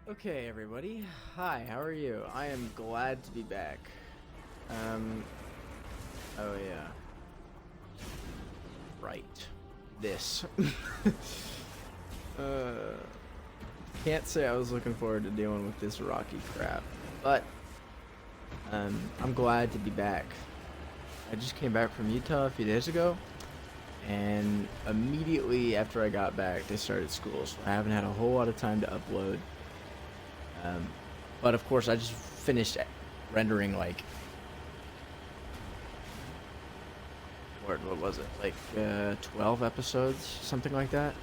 Okay, everybody. Hi, how are you? I am glad to be back. Oh yeah. Right. This. uh, can't say I was looking forward to dealing with this rocky crap, but I'm glad to be back. I just came back from Utah a few days ago, and immediately after I got back, they started school, so I haven't had a whole lot of time to upload. But of course, I just finished rendering like, what was it? Like 12 episodes, something like that.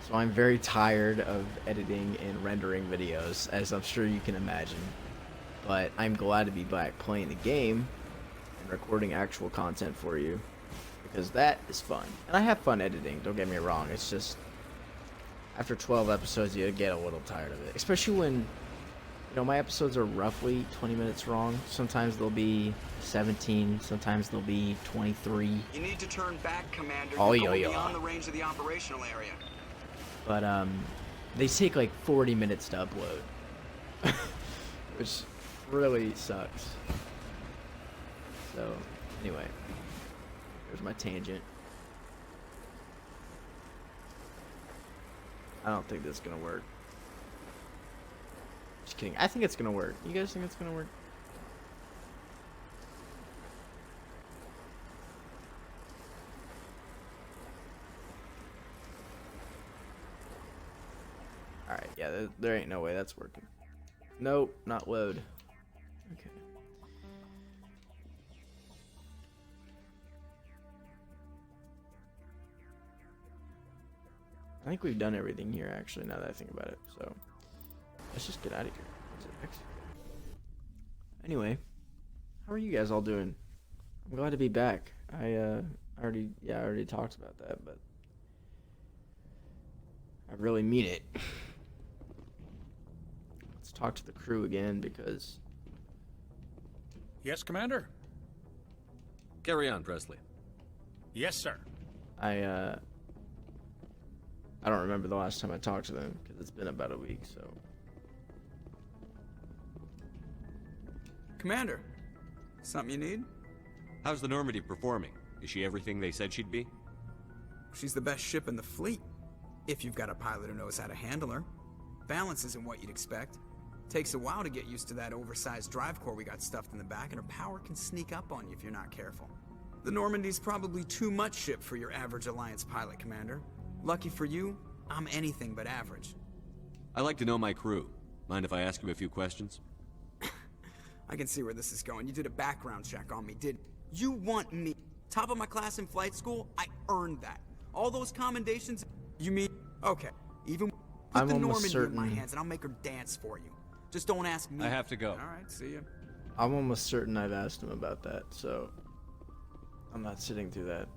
So I'm very tired of editing and rendering videos, as I'm sure you can imagine. But I'm glad to be back playing the game and recording actual content for you, because that is fun. And I have fun editing, don't get me wrong. It's just, after 12 episodes, you get a little tired of it. Especially when, my episodes are roughly 20 minutes long. Sometimes they'll be 17, sometimes they'll be 23. You need to turn back, Commander. Oh, You're going beyond the range of the operational area. But, they take like 40 minutes to upload. Which really sucks. So, anyway. There's my tangent. I don't think this is gonna work. Just kidding. I think it's gonna work. You guys think it's gonna work? Alright, yeah, there ain't no way that's working. Nope, not load. Okay. I think we've done everything here, actually, now that I think about it. So, let's just get out of here. What's it next? Anyway, how are you guys all doing? I'm glad to be back. I already talked about that, but I really mean it. Let's talk to the crew again, because... Yes, Commander? Carry on, Presley. Yes, sir. I don't remember the last time I talked to them, because it's been about a week, so... Commander, something you need? How's the Normandy performing? Is she everything they said she'd be? She's the best ship in the fleet, if you've got a pilot who knows how to handle her. Balance isn't what you'd expect. Takes a while to get used to that oversized drive core we got stuffed in the back, and her power can sneak up on you if you're not careful. The Normandy's probably too much ship for your average Alliance pilot, Commander. Lucky for you, I'm anything but average. I like to know my crew. Mind if I ask you a few questions? I can see where this is going. You did a background check on me, did you? Want me top of my class in flight school? I earned that. All those commendations, you mean? Okay, even put the Normandy in my hands and I'll make her dance for you. Just don't ask me. I have to go. All right, see ya. I'm almost certain I've asked him about that, so I'm not sitting through that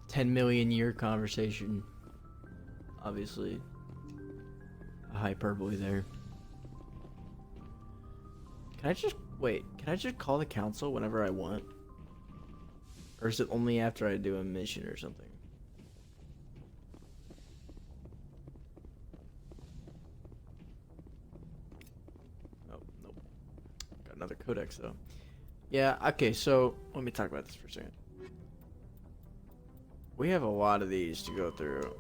10 million year conversation. Obviously, a hyperbole there. Can I just call the council whenever I want? Or is it only after I do a mission or something? Nope. Got another codex though. Yeah, okay, so let me talk about this for a second. We have a lot of these to go through.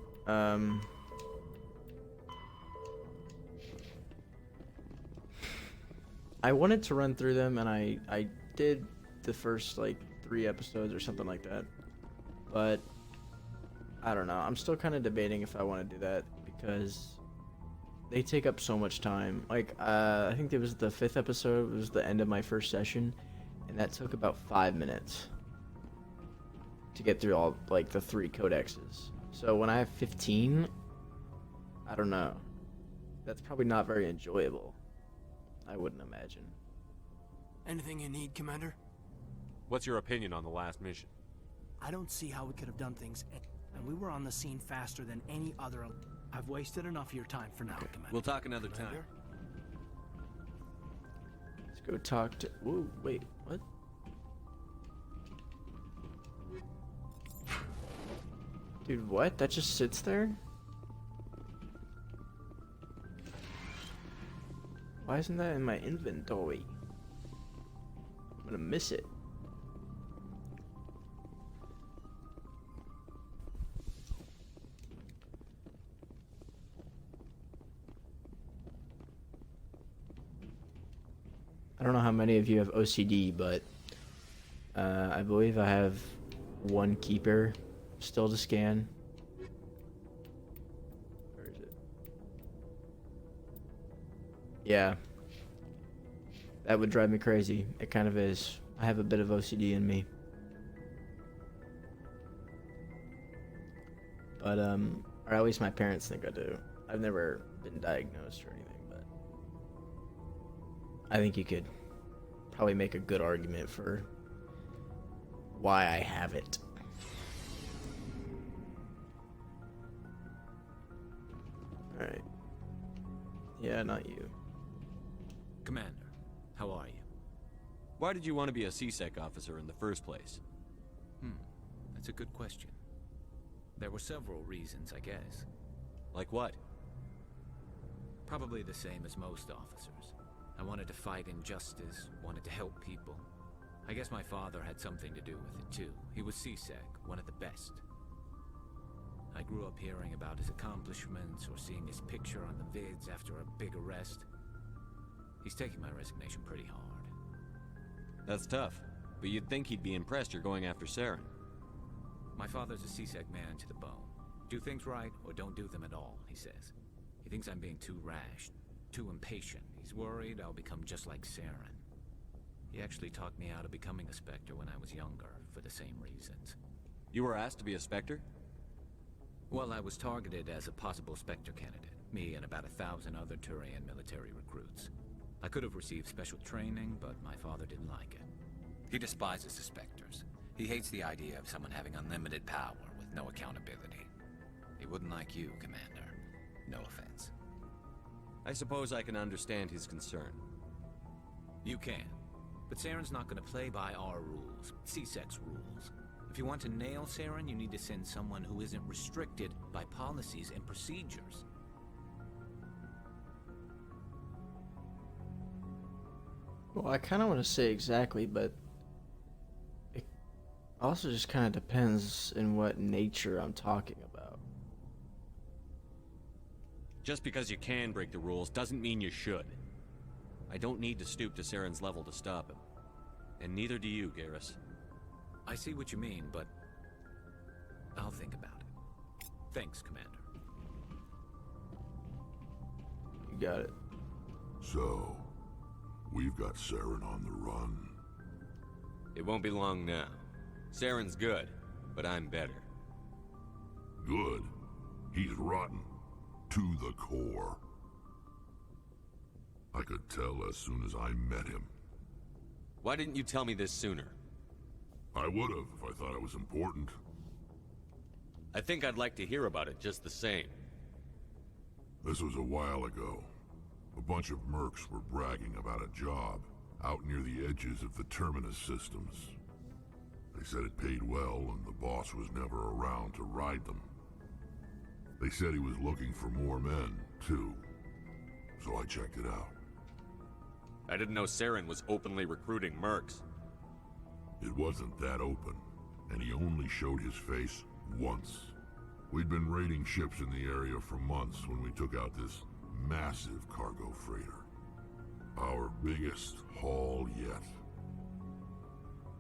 I wanted to run through them, and I did the first like 3 episodes or something like that, but I don't know. I'm still kind of debating if I want to do that, because they take up so much time. Like I think it was the 5th episode, it was the end of my first session, and that took about 5 minutes to get through all like the 3 codexes. So when I have 15, I don't know. That's probably not very enjoyable, I wouldn't imagine. Anything you need, Commander? What's your opinion on the last mission? I don't see how we could have done things, and we were on the scene faster than any other. I've wasted enough of your time for now, Commander. We'll talk another time. Let's go talk to... Whoa, wait, what? Dude, what? That just sits there? Why isn't that in my inventory? I'm gonna miss it. I don't know how many of you have OCD, but I believe I have one keeper still to scan. Where is it? Yeah. That would drive me crazy. It kind of is. I have a bit of OCD in me. But, or at least my parents think I do. I've never been diagnosed or anything, but I think you could probably make a good argument for why I have it. Alright. Yeah, not you. Commander, how are you? Why did you want to be a C-Sec officer in the first place? That's a good question. There were several reasons, I guess. Like what? Probably the same as most officers. I wanted to fight injustice, wanted to help people. I guess my father had something to do with it too. He was C-Sec, one of the best. I grew up hearing about his accomplishments or seeing his picture on the vids after a big arrest. He's taking my resignation pretty hard. That's tough, but you'd think he'd be impressed you're going after Saren. My father's a C-Sec man to the bone. Do things right or don't do them at all, he says. He thinks I'm being too rash, too impatient. He's worried I'll become just like Saren. He actually talked me out of becoming a Spectre when I was younger, for the same reasons. You were asked to be a Spectre? Well, I was targeted as a possible Spectre candidate. Me and about 1,000 other Turian military recruits. I could have received special training, but my father didn't like it. He despises the Spectres. He hates the idea of someone having unlimited power with no accountability. He wouldn't like you, Commander. No offense. I suppose I can understand his concern. You can. But Saren's not going to play by our rules, C-Sec's rules. If you want to nail Saren, you need to send someone who isn't restricted by policies and procedures. Well, I kind of want to say exactly, but it also just kind of depends in what nature I'm talking about. Just because you can break the rules doesn't mean you should. I don't need to stoop to Saren's level to stop him. And neither do you, Garrus. I see what you mean, but I'll think about it. Thanks, Commander. You got it. So, we've got Saren on the run. It won't be long now. Saren's good, but I'm better. Good. He's rotten. To the core. I could tell as soon as I met him. Why didn't you tell me this sooner? I would've if I thought it was important. I think I'd like to hear about it just the same. This was a while ago. A bunch of mercs were bragging about a job out near the edges of the terminus systems. They said it paid well and the boss was never around to ride them. They said he was looking for more men, too. So I checked it out. I didn't know Saren was openly recruiting mercs. It wasn't that open, and he only showed his face once. We'd been raiding ships in the area for months when we took out this massive cargo freighter. Our biggest haul yet.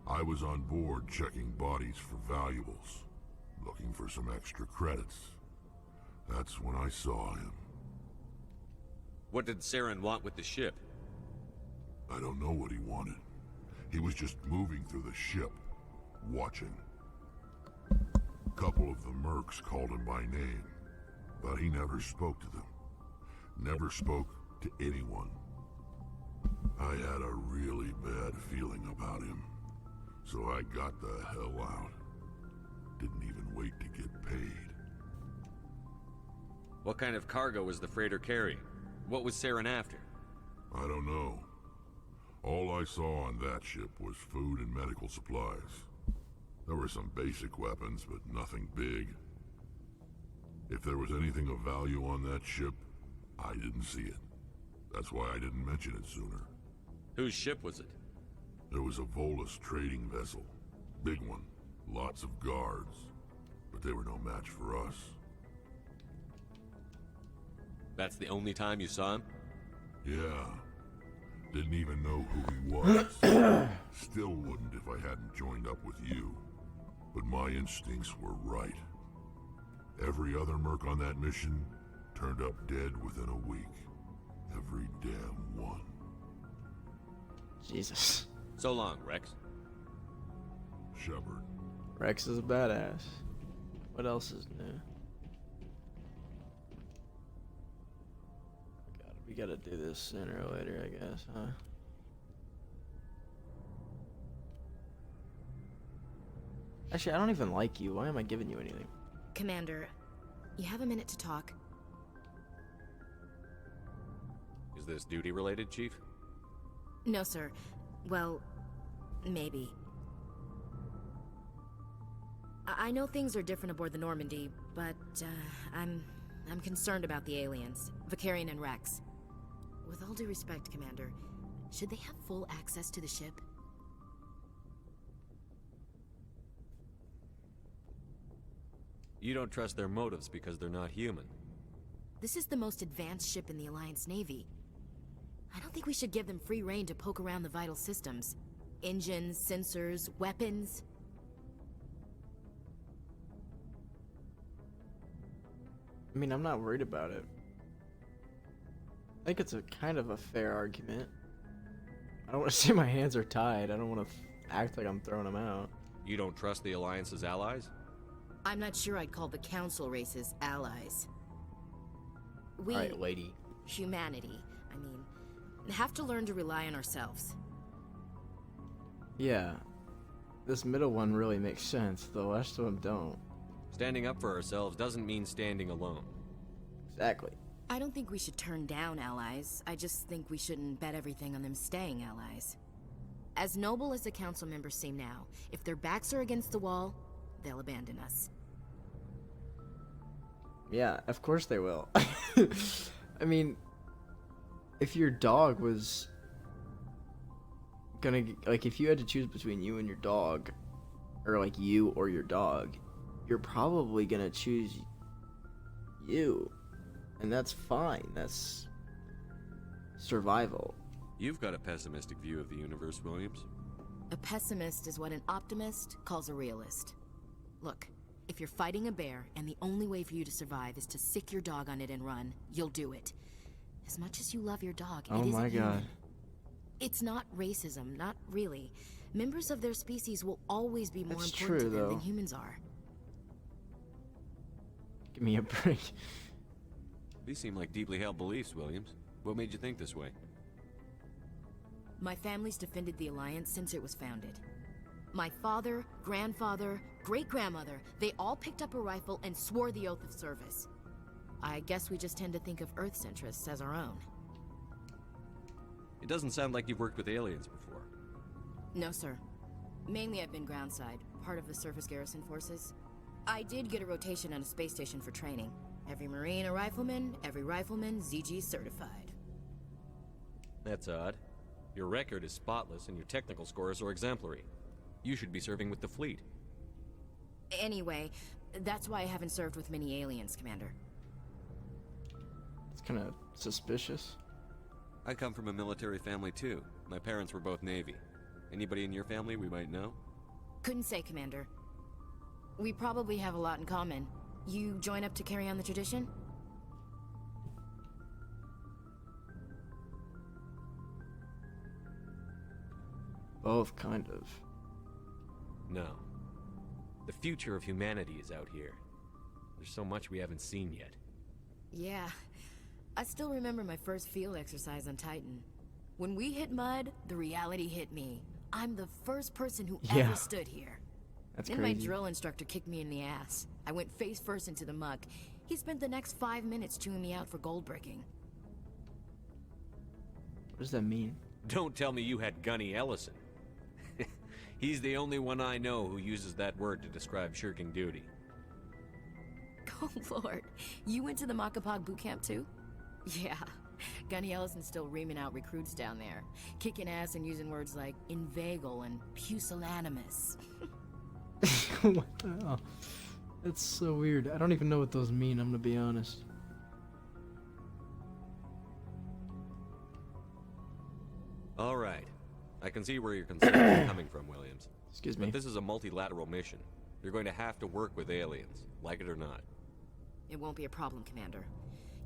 I was on board checking bodies for valuables, looking for some extra credits. That's when I saw him. What did Saren want with the ship? I don't know what he wanted. He was just moving through the ship, watching. A couple of the mercs called him by name, but he never spoke to them. Never spoke to anyone. I had a really bad feeling about him, so I got the hell out. Didn't even wait to get paid. What kind of cargo was the freighter carrying? What was Saren after? I don't know. All I saw on that ship was food and medical supplies. There were some basic weapons, but nothing big. If there was anything of value on that ship, I didn't see it. That's why I didn't mention it sooner. Whose ship was it? It was a Volus trading vessel. Big one. Lots of guards. But they were no match for us. That's the only time you saw him? Yeah. Didn't even know who he was. Still wouldn't if I hadn't joined up with you. But my instincts were right. Every other merc on that mission turned up dead within a week. Every damn one. Jesus. So long, Wrex. Shepard. Wrex is a badass. What else is new? God, we gotta do this sooner or later, I guess, huh? Actually, I don't even like you. Why am I giving you anything? Commander, you have a minute to talk? Is this duty-related, Chief? No, sir. Well, maybe. I know things are different aboard the Normandy, but I'm concerned about the aliens, Vicarian and Wrex. With all due respect, Commander, should they have full access to the ship? You don't trust their motives because they're not human. This is the most advanced ship in the Alliance Navy. I don't think we should give them free rein to poke around the vital systems. Engines, sensors, weapons. I mean, I'm not worried about it. I think it's a kind of a fair argument. I don't want to say my hands are tied. I don't want to act like I'm throwing them out. You don't trust the Alliance's allies? I'm not sure I'd call the Council races allies. We, Alright, lady. humanity, I mean, have to learn to rely on ourselves. Yeah. This middle one really makes sense. The rest of them don't. Standing up for ourselves doesn't mean standing alone. Exactly. I don't think we should turn down allies. I just think we shouldn't bet everything on them staying allies. As noble as the Council members seem now, if their backs are against the wall, they'll abandon us. Yeah, of course they will. I mean, if your dog was gonna, like, if you had to choose between you and your dog, or like you or your dog, you're probably gonna choose you. And that's fine. That's survival. You've got a pessimistic view of the universe, Williams. A pessimist is what an optimist calls a realist. Look, if you're fighting a bear and the only way for you to survive is to sick your dog on it and run, you'll do it. As much as you love your dog, Oh it isn't my human. god. It's not racism, not really. Members of their species will always be more That's important true, to them though. than humans are. Give me a break. These seem like deeply held beliefs, Williams. What made you think this way? My family's defended the Alliance since it was founded. My father, grandfather, great-grandmother, they all picked up a rifle and swore the oath of service. I guess we just tend to think of Earth's interests as our own. It doesn't sound like you've worked with aliens before. No, sir. Mainly I've been groundside, part of the surface garrison forces. I did get a rotation on a space station for training. Every Marine a rifleman, every rifleman ZG certified. That's odd. Your record is spotless and your technical scores are exemplary. You should be serving with the fleet. Anyway, that's why I haven't served with many aliens, Commander. It's kind of suspicious. I come from a military family too. My parents were both Navy. Anybody in your family we might know? Couldn't say, Commander. We probably have a lot in common. You join up to carry on the tradition? Both, kind of. No. The future of humanity is out here. There's so much we haven't seen yet. Yeah. I still remember my first field exercise on Titan. When we hit mud, the reality hit me. I'm the first person who Yeah. ever stood here. That's Then crazy. my drill instructor kicked me in the ass. I went face first into the muck. He spent the next 5 minutes chewing me out for gold bricking. What does that mean? Don't tell me you had Gunny Ellison. He's the only one I know who uses that word to describe shirking duty. Oh, Lord. You went to the Makapog boot camp, too? Yeah. Gunny Ellison's still reaming out recruits down there, kicking ass and using words like inveigle and pusillanimous. What the hell? That's so weird. I don't even know what those mean, I'm gonna be honest. All right. I can see where your concerns are coming from, Williams. Excuse me. But this is a multilateral mission. You're going to have to work with aliens, like it or not. It won't be a problem, Commander.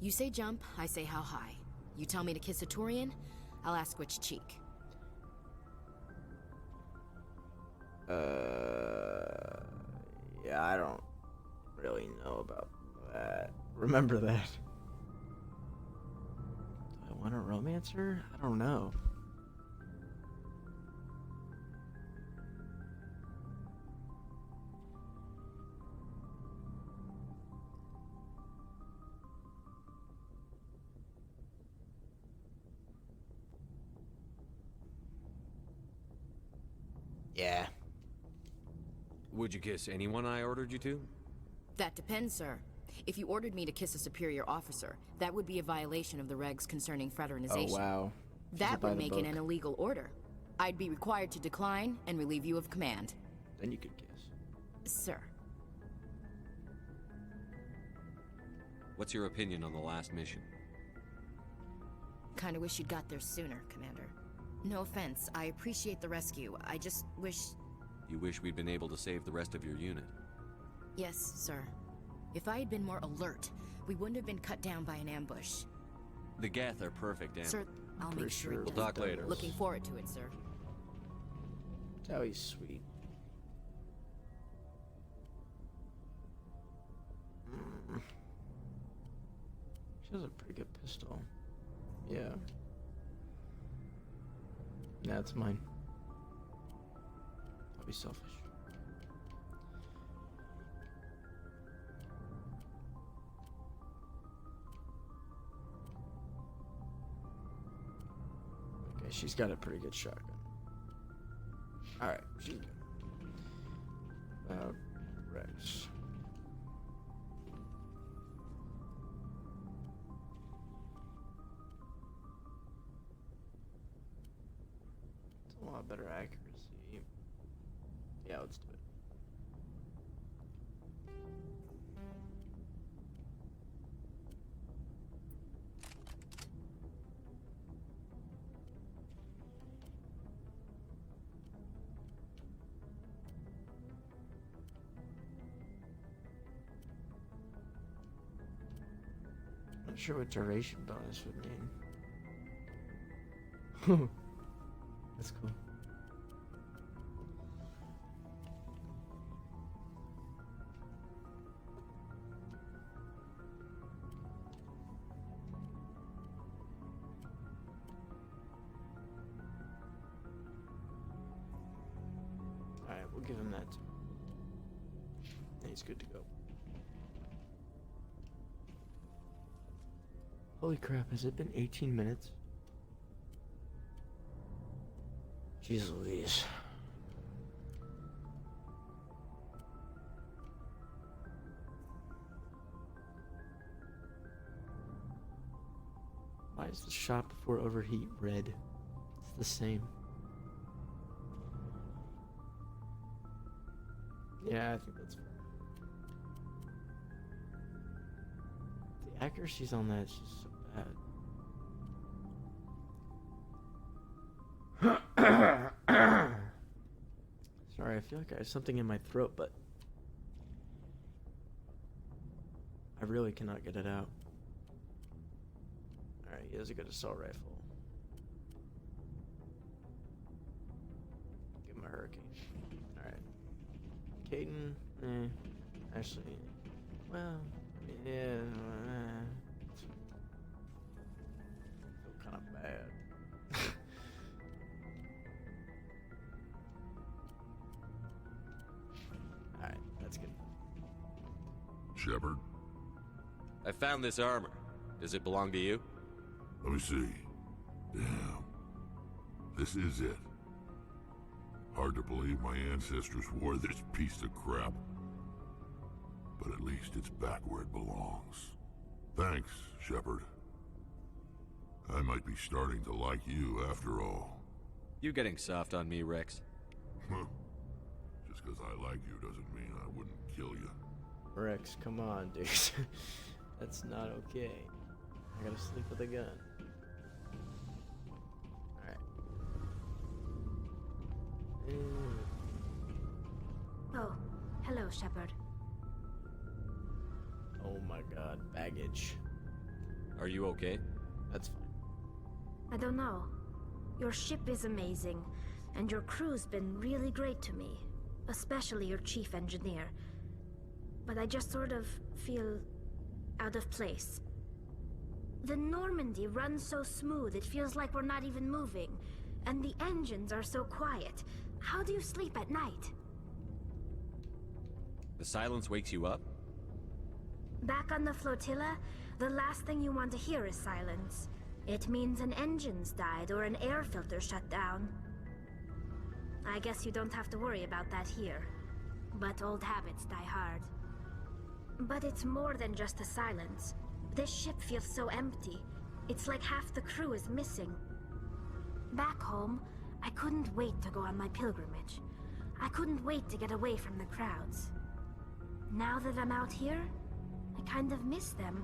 You say jump, I say how high. You tell me to kiss a Turian, I'll ask which cheek. Yeah, I don't really know about that. Remember that. Do I want a romancer? I don't know. Yeah. Would you kiss anyone I ordered you to? That depends, sir. If you ordered me to kiss a superior officer, that would be a violation of the regs concerning fraternization. Oh, wow. That By would the make it book. an illegal order. I'd be required to decline and relieve you of command. Then you could kiss. Sir. What's your opinion on the last mission? Kinda wish you'd got there sooner, Commander. No offense, I appreciate the rescue. I just wish... You wish we'd been able to save the rest of your unit? Yes, sir. If I had been more alert, we wouldn't have been cut down by an ambush. The Geth are perfect, Sir, I'll make sure it We'll does. talk later. Looking forward to it, sir. Oh, he's sweet. She has a pretty good pistol. Yeah. Yeah, it's mine. I'll be selfish. Okay, she's got a pretty good shotgun. Alright, she's good. Wrex. It's a lot better accuracy. Yeah, let's do it. Not sure what duration bonus would mean. That's cool. Alright, we'll give him that too. And he's good to go. Holy crap, has it been 18 minutes? Jeez Louise. Why is the shot before overheat red? It's the same. Yeah, I think that's fair. The accuracy's on that is just so bad. Sorry, I feel like I have something in my throat, but I really cannot get it out. Alright, he has a good assault rifle. Give him a hurricane. Alright. Caden, actually, well, yeah, feel kind of bad. Alright, that's good. Shepard, I found this armor. Does it belong to you? let me see. Damn. This is it. Hard to believe my ancestors wore this piece of crap. But at least it's back where it belongs. Thanks, Shepard. I might be starting to like you after all. You getting soft on me, Wrex? Huh. Just because I like you doesn't mean I wouldn't kill you. Wrex, come on, dude. That's not okay. I gotta sleep with a gun. Alright. Oh, hello, Shepard. Oh my god, baggage. Are you okay? That's fine. I don't know. Your ship is amazing, and your crew's been really great to me. Especially your chief engineer. But I just sort of feel out of place. The Normandy runs so smooth it feels like we're not even moving. And the engines are so quiet. How do you sleep at night? The silence wakes you up? Back on the flotilla, the last thing you want to hear is silence. It means an engine's died or an air filter shut down. I guess you don't have to worry about that here. But old habits die hard. But it's more than just the silence. This ship feels so empty. It's like half the crew is missing. Back home, I couldn't wait to go on my pilgrimage. I couldn't wait to get away from the crowds. Now that I'm out here, I kind of miss them.